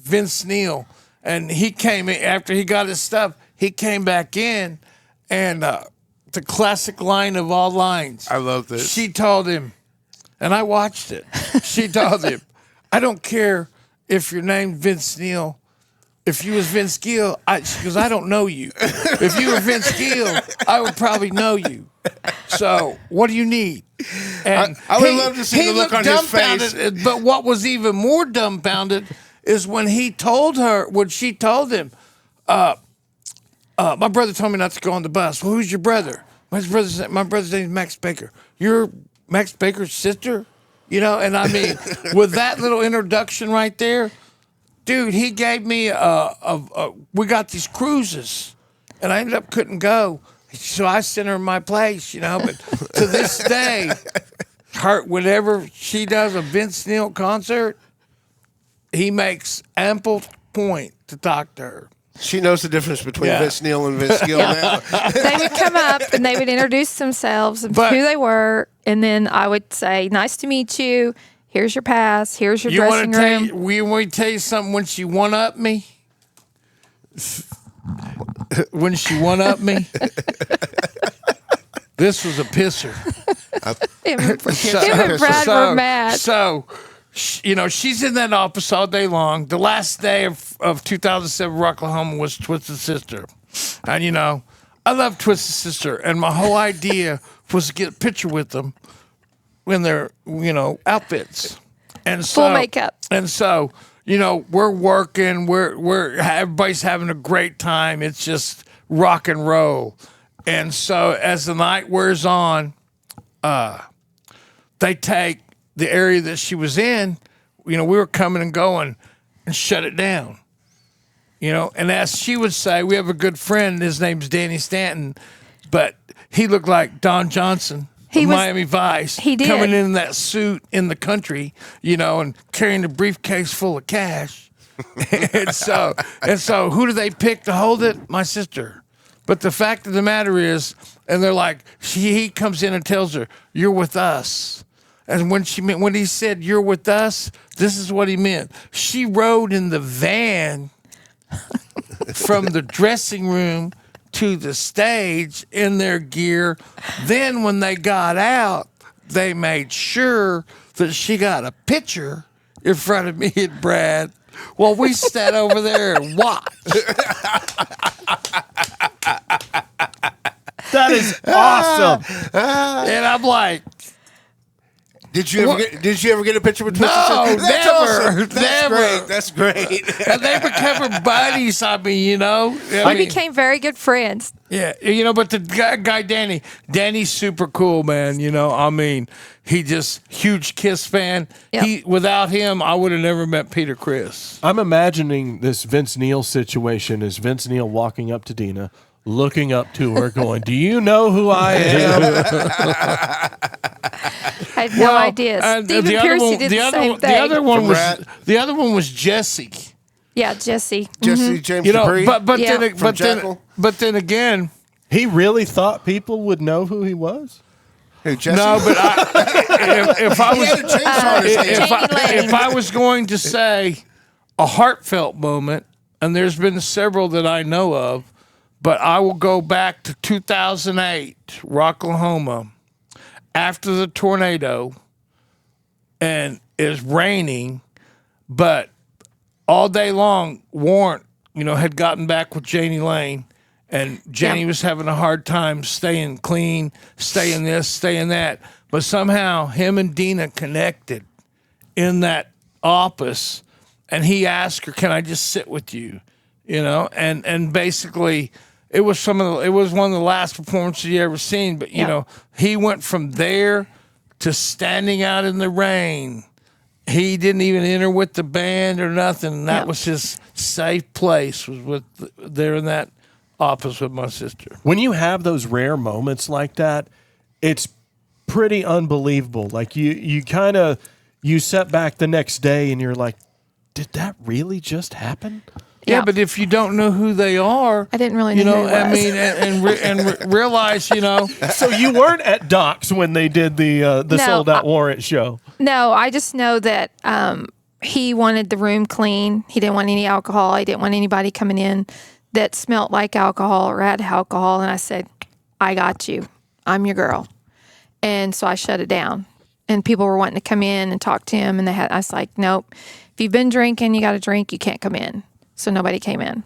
VinceNeil, and he came in after he got his stuff. He came back in, and the classic line of all lines. I love this. She told him, and I watched it. She told him, "I don't care if you're named VinceNeil. If you was Vince Gill, she goes, I don't know you. If you were Vince Gill, I would probably know you. So what do you need?" And I would love to see the look on his face. But what was even more dumbfounded is when she told him, my brother told me not to go on the bus. Well, who's your brother? My brother's name is Max Baker. You're Max Baker's sister? You know, and I mean, with that little introduction right there, dude, he gave me we got these cruises, and I ended up couldn't go. So I sent her my place, you know, but to this day, whenever she does a VinceNeil concert, he makes ample point to talk to her. She knows the difference between VinceNeil and Vince Gill now. They would come up and they would introduce themselves and who they were, and then I would say, "Nice to meet you. Here's your pass. Here's your dressing room." We want to tell you something. When she one up me, this was a pisser. Him and Brad were mad. So, you know, she's in that office all day long. The last day of 2007 Rocklahoma was Twisted Sister. And, you know, I love Twisted Sister. And my whole idea was to get a picture with them in their, you know, outfits. And so, full makeup. And so, you know, we're working. Everybody's having a great time. It's just rock and roll. And so as the night wears on, they take the area that she was in, you know, we were coming and going, and shut it down. You know, and as she would say, we have a good friend, his name's Danny Stanton, but he looked like Don Johnson of Miami Vice. He did. Coming in that suit in the country, you know, and carrying a briefcase full of cash. and so who do they pick to hold it? My sister. But the fact of the matter is, and they're like, he comes in and tells her, "You're with us." And when he said, "You're with us," this is what he meant. She rode in the van from the dressing room to the stage in their gear. Then when they got out, they made sure that she got a picture in front of me and Brad while we sat over there and watched. That is awesome. And I'm like, Did you ever get a picture with Twisted no, Sister? That's never, awesome. never. That's great. And they became buddies. I mean, you know, We became very good friends. Yeah, you know, but the guy Danny's super cool, man. You know, I mean, he just huge Kiss fan. Yep. Without him, I would have never met Peter Criss. I'm imagining this VinceNeil situation as VinceNeil walking up to Deana, looking up to her, going, "Do you know who I am?" I had no idea. Stephen Piercy did the same thing. The other one was Jesse. Yeah, Jesse. Jesse James You know, Dupree. but then again, He really thought people would know who he was? Who, Jesse? no, but if I He was had a chainsaw in his hand. Jani if I was going to say a heartfelt moment, and there's been several that I know of, but I will go back to 2008, Rocklahoma, after the tornado, and it's raining, but all day long, Warrant, you know, had gotten back with Jani Lane, and Jani was having a hard time staying clean, staying this, staying that, but somehow him and Deana connected in that office, and he asked her, "Can I just sit with you?" You know, and basically, it was one of the last performances you ever seen. But you know, he went from there to standing out in the rain. He didn't even enter with the band or nothing. That was his safe place. Was there in that office with my sister. When you have those rare moments like that, it's pretty unbelievable. Like you set back the next day and you're like, "Did that really just happen?" Yeah, but if you don't know who they are, I didn't really know who he I was. mean, and realize, you know. So you weren't at Doc's when they did the No, Sold Out Warrant show. No, I just know that he wanted the room clean. He didn't want any alcohol. He didn't want anybody coming in that smelled like alcohol or had alcohol. And I said, I got you. I'm your girl. And so I shut it down. And people were wanting to come in and talk to him. And I was like, nope. If you've been drinking, you got to drink. You can't come in. So nobody came in.